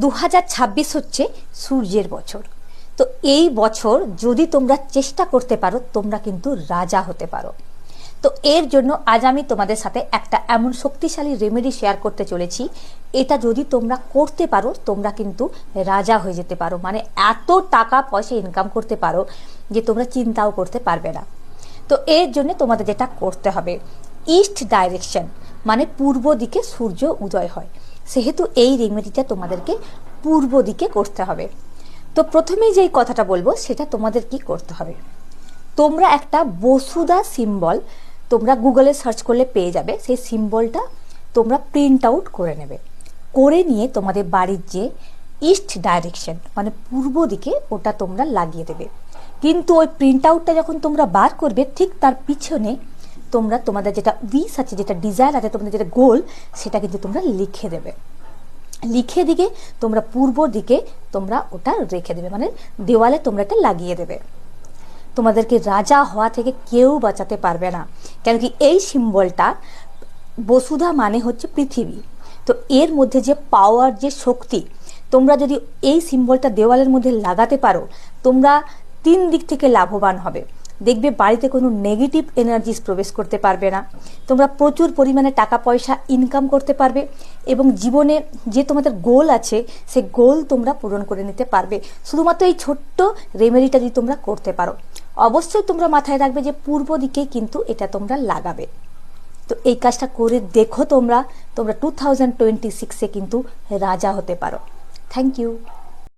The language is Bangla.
2026 হচ্ছে সূর্যের বছর। তো এই বছর যদি তোমরা চেষ্টা করতে পারো তোমরা কিন্তু রাজা হতে পারো। তো এর জন্য আজ আমি তোমাদের সাথে একটা এমন শক্তিশালী রেমেডি শেয়ার করতে চলেছি, এটা যদি তোমরা করতে পারো তোমরা কিন্তু রাজা হয়ে যেতে পারো, মানে এত টাকা পয়সা ইনকাম করতে পারো যে তোমরা চিন্তাও করতে পারবে না। তো এর জন্য তোমাদের যেটা করতে হবে, ইস্ট ডাইরেকশন মানে পূর্ব দিকে সূর্য উদয় হয়, সেহেতু এই রেমেডিটা তোমাদেরকে পূর্ব দিকে করতে হবে। তো প্রথমেই যেই কথাটা বলবো সেটা তোমাদের কি করতে হবে, তোমরা একটা বসুধা সিম্বল তোমরা গুগলে সার্চ করলে পেয়ে যাবে, সেই সিম্বলটা তোমরা প্রিন্ট আউট করে নেবে, করে নিয়ে তোমাদের বাড়ির যে ইস্ট ডাইরেকশন মানে পূর্ব দিকে ওটা তোমরা লাগিয়ে দেবে। কিন্তু ওই প্রিন্ট আউটটা যখন তোমরা বার করবে ঠিক তার পিছনে তোমরা তোমাদের যেটা উইশ আছে, যেটা ডিজায়ার আছে, তোমাদের যেটা গোল, সেটা কিন্তু তোমরা লিখে দেবে। লিখে দিকে তোমরা পূর্ব দিকে তোমরা ওটা রেখে দেবে, মানে দেওয়ালে তোমরা এটা লাগিয়ে দেবে। তোমাদেরকে রাজা হওয়া থেকে কেউ বাঁচাতে পারবে না, কেন কি এই সিম্বলটা বসুধা মানে হচ্ছে পৃথিবী। তো এর মধ্যে যে পাওয়ার, যে শক্তি, তোমরা যদি এই সিম্বলটা দেওয়ালের মধ্যে লাগাতে পারো তোমরা 3 দিক থেকে লাভবান হবে। দেখবে বাড়িতে কোনো নেগেটিভ এনার্জিস প্রবেশ করতে পারবে না, তোমরা প্রচুর পরিমাণে টাকা পয়সা ইনকাম করতে পারবে এবং জীবনে যে তোমাদের গোল আছে সেই গোল তোমরা পূরণ করে নিতে পারবে, শুধুমাত্র এই ছোট্ট রেমেডিটা যদি তোমরা করতে পারো। অবশ্যই তোমরা মাথায় রাখবে যে পূর্ব দিকেই কিন্তু এটা তোমরা লাগাবে। তো এই কাজটা করে দেখো তোমরা 2026-এ কিন্তু রাজা হতে পারো। Thank you.